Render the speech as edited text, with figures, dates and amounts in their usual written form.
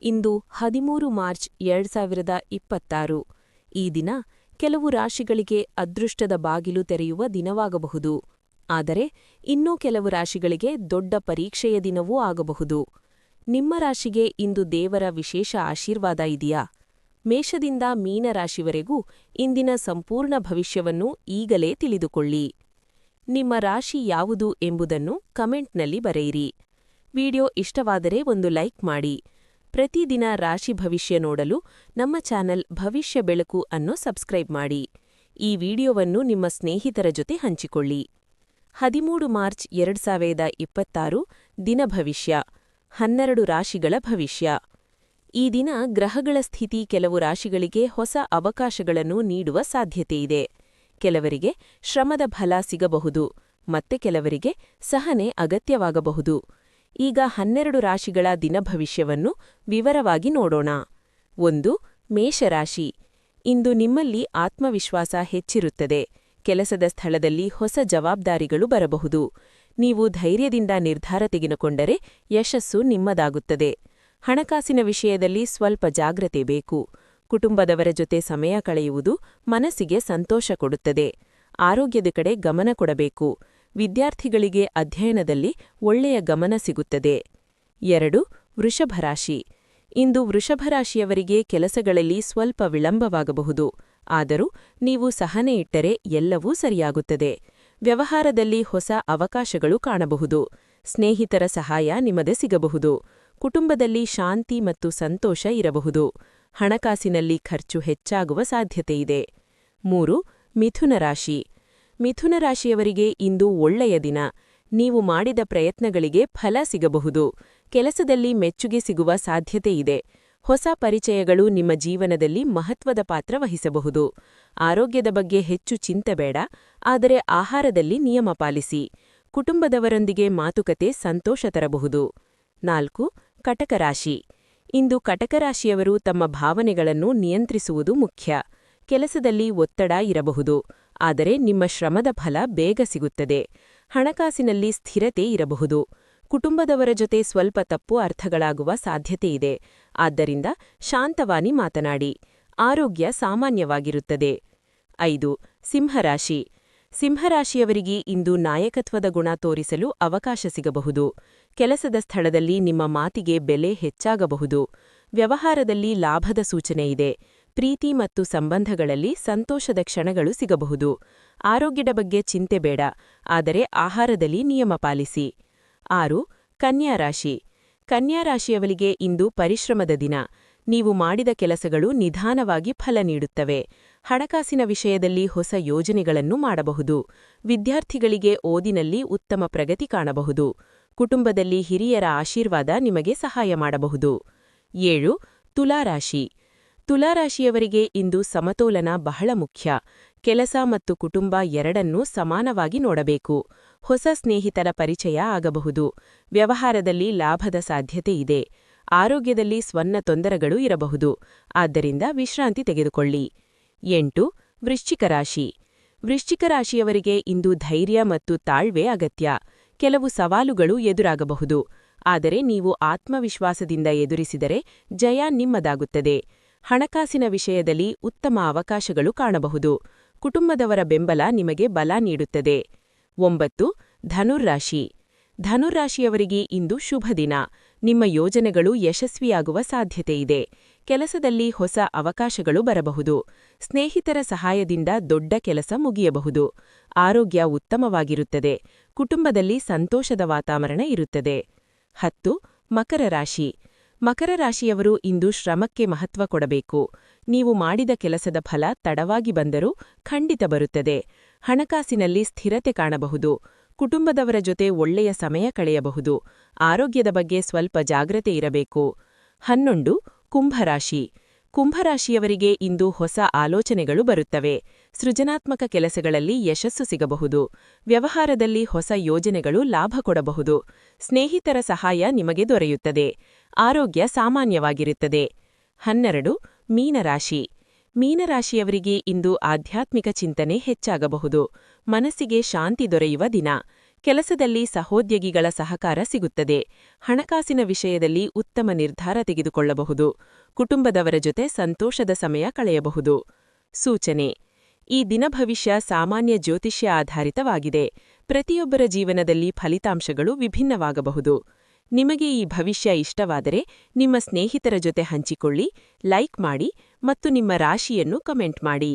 ಇಂದು 13 March 2026. ಈ ದಿನ ಕೆಲವು ರಾಶಿಗಳಿಗೆ ಅದೃಷ್ಟದ ಬಾಗಿಲು ತೆರೆಯುವ ದಿನವಾಗಬಹುದು. ಆದರೆ ಇನ್ನೂ ಕೆಲವು ರಾಶಿಗಳಿಗೆ ದೊಡ್ಡ ಪರೀಕ್ಷೆಯ ದಿನವೂ ಆಗಬಹುದು. ನಿಮ್ಮ ರಾಶಿಗೆ ಇಂದು ದೇವರ ವಿಶೇಷ ಆಶೀರ್ವಾದ ಇದೆಯಾ? ಮೇಷದಿಂದ ಮೀನ ರಾಶಿವರೆಗೂ ಇಂದಿನ ಸಂಪೂರ್ಣ ಭವಿಷ್ಯವನ್ನು ಈಗಲೇ ತಿಳಿದುಕೊಳ್ಳಿ. ನಿಮ್ಮ ರಾಶಿ ಯಾವುದು ಎಂಬುದನ್ನು ಕಮೆಂಟ್ನಲ್ಲಿ ಬರೆಯಿರಿ. ವಿಡಿಯೋ ಇಷ್ಟವಾದರೆ ಒಂದು ಲೈಕ್ ಮಾಡಿ. ಪ್ರತಿದಿನ ರಾಶಿ ಭವಿಷ್ಯ ನೋಡಲು ನಮ್ಮ ಚಾನೆಲ್ ಭವಿಷ್ಯ ಬೆಳಕು ಅನ್ನು ಸಬ್ಸ್ಕ್ರೈಬ್ ಮಾಡಿ. ಈ ವಿಡಿಯೋವನ್ನು ನಿಮ್ಮ ಸ್ನೇಹಿತರ ಜೊತೆ ಹಂಚಿಕೊಳ್ಳಿ. 13 ಮಾರ್ಚ್ 2026 ದಿನ ಭವಿಷ್ಯ. 12 ರಾಶಿಗಳ ಭವಿಷ್ಯ. ಈ ದಿನ ಗ್ರಹಗಳ ಸ್ಥಿತಿ ಕೆಲವು ರಾಶಿಗಳಿಗೆ ಹೊಸ ಅವಕಾಶಗಳನ್ನು ನೀಡುವ ಸಾಧ್ಯತೆಯಿದೆ. ಕೆಲವರಿಗೆ ಶ್ರಮದ ಫಲ ಸಿಗಬಹುದು, ಮತ್ತೆ ಕೆಲವರಿಗೆ ಸಹನೆ ಅಗತ್ಯವಾಗಬಹುದು. ಈಗ 12 ರಾಶಿಗಳ ದಿನಭವಿಷ್ಯವನ್ನು ವಿವರವಾಗಿ ನೋಡೋಣ. 1. ಮೇಷರಾಶಿ. ಇಂದು ನಿಮ್ಮಲ್ಲಿ ಆತ್ಮವಿಶ್ವಾಸ ಹೆಚ್ಚಿರುತ್ತದೆ. ಕೆಲಸದ ಸ್ಥಳದಲ್ಲಿ ಹೊಸ ಜವಾಬ್ದಾರಿಗಳು ಬರಬಹುದು. ನೀವು ಧೈರ್ಯದಿಂದ ನಿರ್ಧಾರ ತೆಗೆದುಕೊಂಡರೆ ಯಶಸ್ಸು ನಿಮ್ಮದಾಗುತ್ತದೆ. ಹಣಕಾಸಿನ ವಿಷಯದಲ್ಲಿ ಸ್ವಲ್ಪ ಜಾಗ್ರತೆ ಬೇಕು. ಕುಟುಂಬದವರ ಜೊತೆ ಸಮಯ ಕಳೆಯುವುದು ಮನಸ್ಸಿಗೆ ಸಂತೋಷ ಕೊಡುತ್ತದೆ. ಆರೋಗ್ಯದ ಕಡೆ ಗಮನ ಕೊಡಬೇಕು. ವಿದ್ಯಾರ್ಥಿಗಳಿಗೆ ಅಧ್ಯಯನದಲ್ಲಿ ಒಳ್ಳೆಯ ಗಮನ ಸಿಗುತ್ತದೆ. 2. ವೃಷಭರಾಶಿ. ಇಂದು ವೃಷಭರಾಶಿಯವರಿಗೆ ಕೆಲಸಗಳಲ್ಲಿ ಸ್ವಲ್ಪ ವಿಳಂಬವಾಗಬಹುದು. ಆದರೂ ನೀವು ಸಹನೆ ಇಟ್ಟರೆ ಎಲ್ಲವೂ ಸರಿಯಾಗುತ್ತದೆ. ವ್ಯವಹಾರದಲ್ಲಿ ಹೊಸ ಅವಕಾಶಗಳು ಕಾಣಬಹುದು. ಸ್ನೇಹಿತರ ಸಹಾಯ ನಿಮಗೆ ಸಿಗಬಹುದು. ಕುಟುಂಬದಲ್ಲಿ ಶಾಂತಿ ಮತ್ತು ಸಂತೋಷ ಇರಬಹುದು. ಹಣಕಾಸಿನಲ್ಲಿ ಖರ್ಚು ಹೆಚ್ಚಾಗುವ ಸಾಧ್ಯತೆಯಿದೆ. 3. ಮಿಥುನ ರಾಶಿ. ಮಿಥುನ ರಾಶಿಯವರಿಗೆ ಇಂದು ಒಳ್ಳೆಯ ದಿನ. ನೀವು ಮಾಡಿದ ಪ್ರಯತ್ನಗಳಿಗೆ ಫಲ ಸಿಗಬಹುದು. ಕೆಲಸದಲ್ಲಿ ಮೆಚ್ಚುಗೆ ಸಿಗುವ ಸಾಧ್ಯತೆಯಿದೆ. ಹೊಸ ಪರಿಚಯಗಳು ನಿಮ್ಮ ಜೀವನದಲ್ಲಿ ಮಹತ್ವದ ಪಾತ್ರ ವಹಿಸಬಹುದು. ಆರೋಗ್ಯದ ಬಗ್ಗೆ ಹೆಚ್ಚು ಚಿಂತೆ ಬೇಡ, ಆದರೆ ಆಹಾರದಲ್ಲಿ ನಿಯಮ ಪಾಲಿಸಿ. ಕುಟುಂಬದವರೊಂದಿಗೆ ಮಾತುಕತೆ ಸಂತೋಷ ತರಬಹುದು. 4. ಕಟಕ ರಾಶಿ. ಇಂದು ಕಟಕರಾಶಿಯವರು ತಮ್ಮ ಭಾವನೆಗಳನ್ನು ನಿಯಂತ್ರಿಸುವುದು ಮುಖ್ಯ. ಕೆಲಸದಲ್ಲಿ ಒತ್ತಡ ಇರಬಹುದು, ಆದರೆ ನಿಮ್ಮ ಶ್ರಮದ ಫಲ ಬೇಗ ಸಿಗುತ್ತದೆ. ಹಣಕಾಸಿನಲ್ಲಿ ಸ್ಥಿರತೆ ಇರಬಹುದು. ಕುಟುಂಬದವರ ಜೊತೆ ಸ್ವಲ್ಪ ತಪ್ಪು ಅರ್ಥಗಳಾಗುವ ಸಾಧ್ಯತೆಯಿದೆ. ಆದ್ದರಿಂದ ಶಾಂತವಾಗಿ ಮಾತನಾಡಿ. ಆರೋಗ್ಯ ಸಾಮಾನ್ಯವಾಗಿರುತ್ತದೆ. 5. ಸಿಂಹರಾಶಿ. ಸಿಂಹರಾಶಿಯವರಿಗೆ ಇಂದು ನಾಯಕತ್ವದ ಗುಣ ತೋರಿಸಲು ಅವಕಾಶ ಸಿಗಬಹುದು. ಕೆಲಸದ ಸ್ಥಳದಲ್ಲಿ ನಿಮ್ಮ ಮಾತಿಗೆ ಬೆಲೆ ಹೆಚ್ಚಾಗಬಹುದು. ವ್ಯವಹಾರದಲ್ಲಿ ಲಾಭದ ಸೂಚನೆಯಿದೆ. ಪ್ರೀತಿ ಮತ್ತು ಸಂಬಂಧಗಳಲ್ಲಿ ಸಂತೋಷದ ಕ್ಷಣಗಳು ಸಿಗಬಹುದು. ಆರೋಗ್ಯದ ಬಗ್ಗೆ ಚಿಂತೆ ಬೇಡ, ಆದರೆ ಆಹಾರದಲ್ಲಿ ನಿಯಮ ಪಾಲಿಸಿ. 6. ಕನ್ಯಾ ರಾಶಿ. ಕನ್ಯಾ ರಾಶಿಯವರಿಗೆ ಇಂದು ಪರಿಶ್ರಮದ ದಿನ. ನೀವು ಮಾಡಿದ ಕೆಲಸಗಳು ನಿಧಾನವಾಗಿ ಫಲ ನೀಡುತ್ತವೆ. ಹಣಕಾಸಿನ ವಿಷಯದಲ್ಲಿ ಹೊಸ ಯೋಜನೆಗಳನ್ನು ಮಾಡಬಹುದು. ವಿದ್ಯಾರ್ಥಿಗಳಿಗೆ ಓದಿನಲ್ಲಿ ಉತ್ತಮ ಪ್ರಗತಿ ಕಾಣಬಹುದು. ಕುಟುಂಬದಲ್ಲಿ ಹಿರಿಯರ ಆಶೀರ್ವಾದ ನಿಮಗೆ ಸಹಾಯ ಮಾಡಬಹುದು. 7. ತುಲಾರಾಶಿ. ತುಲಾರಾಶಿಯವರಿಗೆ ಇಂದು ಸಮತೋಲನ ಬಹಳ ಮುಖ್ಯ. ಕೆಲಸ ಮತ್ತು ಕುಟುಂಬ ಎರಡನ್ನೂ ಸಮಾನವಾಗಿ ನೋಡಬೇಕು. ಹೊಸ ಸ್ನೇಹಿತರ ಪರಿಚಯ ಆಗಬಹುದು. ವ್ಯವಹಾರದಲ್ಲಿ ಲಾಭದ ಸಾಧ್ಯತೆ ಇದೆ. ಆರೋಗ್ಯದಲ್ಲಿ ಸಣ್ಣ ತೊಂದರೆಗಳು ಇರಬಹುದು, ಆದ್ದರಿಂದ ವಿಶ್ರಾಂತಿ ತೆಗೆದುಕೊಳ್ಳಿ. 8. ವೃಶ್ಚಿಕ ರಾಶಿ. ವೃಶ್ಚಿಕ ರಾಶಿಯವರಿಗೆ ಇಂದು ಧೈರ್ಯ ಮತ್ತು ತಾಳ್ಮೆ ಅಗತ್ಯ. ಕೆಲವು ಸವಾಲುಗಳು ಎದುರಾಗಬಹುದು, ಆದರೆ ನೀವು ಆತ್ಮವಿಶ್ವಾಸದಿಂದ ಎದುರಿಸಿದರೆ ಜಯ ನಿಮ್ಮದಾಗುತ್ತದೆ. ಹಣಕಾಸಿನ ವಿಷಯದಲ್ಲಿ ಉತ್ತಮ ಅವಕಾಶಗಳು ಕಾಣಬಹುದು. ಕುಟುಂಬದವರ ಬೆಂಬಲ ನಿಮಗೆ ಬಲ ನೀಡುತ್ತದೆ. 9. ಧನುರ್ರಾಶಿ. ಧನುರ್ರಾಶಿಯವರಿಗೆ ಇಂದು ಶುಭ ದಿನ. ನಿಮ್ಮ ಯೋಜನೆಗಳು ಯಶಸ್ವಿಯಾಗುವ ಸಾಧ್ಯತೆಯಿದೆ. ಕೆಲಸದಲ್ಲಿ ಹೊಸ ಅವಕಾಶಗಳು ಬರಬಹುದು. ಸ್ನೇಹಿತರ ಸಹಾಯದಿಂದ ದೊಡ್ಡ ಕೆಲಸ ಮುಗಿಯಬಹುದು. ಆರೋಗ್ಯ ಉತ್ತಮವಾಗಿರುತ್ತದೆ. ಕುಟುಂಬದಲ್ಲಿ ಸಂತೋಷದ ವಾತಾವರಣ ಇರುತ್ತದೆ. 10. ಮಕರ ರಾಶಿ. ಮಕರ ರಾಶಿಯವರು ಇಂದು ಶ್ರಮಕ್ಕೆ ಮಹತ್ವ ಕೊಡಬೇಕು. ನೀವು ಮಾಡಿದ ಕೆಲಸದ ಫಲ ತಡವಾಗಿ ಬಂದರೂ ಖಂಡಿತ ಬರುತ್ತದೆ. ಹಣಕಾಸಿನಲ್ಲಿ ಸ್ಥಿರತೆ ಕಾಣಬಹುದು. ಕುಟುಂಬದವರ ಜೊತೆ ಒಳ್ಳೆಯ ಸಮಯ ಕಳೆಯಬಹುದು. ಆರೋಗ್ಯದ ಬಗ್ಗೆ ಸ್ವಲ್ಪ ಜಾಗ್ರತೆ ಇರಬೇಕು. 11. ಕುಂಭರಾಶಿ. ಕುಂಭರಾಶಿಯವರಿಗೆ ಇಂದು ಹೊಸ ಆಲೋಚನೆಗಳು ಬರುತ್ತವೆ. ಸೃಜನಾತ್ಮಕ ಕೆಲಸಗಳಲ್ಲಿ ಯಶಸ್ಸು ಸಿಗಬಹುದು. ವ್ಯವಹಾರದಲ್ಲಿ ಹೊಸ ಯೋಜನೆಗಳು ಲಾಭ ಕೊಡಬಹುದು. ಸ್ನೇಹಿತರ ಸಹಾಯ ನಿಮಗೆ ದೊರೆಯುತ್ತದೆ. ಆರೋಗ್ಯ ಸಾಮಾನ್ಯವಾಗಿರುತ್ತದೆ. 12. ಮೀನರಾಶಿ. ಮೀನರಾಶಿಯವರಿಗೆ ಇಂದು ಆಧ್ಯಾತ್ಮಿಕ ಚಿಂತನೆ ಹೆಚ್ಚಾಗಬಹುದು. ಮನಸ್ಸಿಗೆ ಶಾಂತಿ ದೊರೆಯುವ ದಿನ. ಕೆಲಸದಲ್ಲಿ ಸಹೋದ್ಯೋಗಿಗಳ ಸಹಕಾರ ಸಿಗುತ್ತದೆ. ಹಣಕಾಸಿನ ವಿಷಯದಲ್ಲಿ ಉತ್ತಮ ನಿರ್ಧಾರ ತೆಗೆದುಕೊಳ್ಳಬಹುದು. ಕುಟುಂಬದವರ ಜೊತೆ ಸಂತೋಷದ ಸಮಯ ಕಳೆಯಬಹುದು. ಸೂಚನೆ: ಈ ದಿನ ಭವಿಷ್ಯ ಸಾಮಾನ್ಯ ಜ್ಯೋತಿಷ್ಯ ಆಧಾರಿತವಾಗಿದೆ. ಪ್ರತಿಯೊಬ್ಬರ ಜೀವನದಲ್ಲಿ ಫಲಿತಾಂಶಗಳು ವಿಭಿನ್ನವಾಗಬಹುದು. ನಿಮಗೆ ಈ ಭವಿಷ್ಯ ಇಷ್ಟವಾದರೆ ನಿಮ್ಮ ಸ್ನೇಹಿತರ ಜೊತೆ ಹಂಚಿಕೊಳ್ಳಿ, ಲೈಕ್ ಮಾಡಿ ಮತ್ತು ನಿಮ್ಮ ರಾಶಿಯನ್ನು ಕಮೆಂಟ್ ಮಾಡಿ.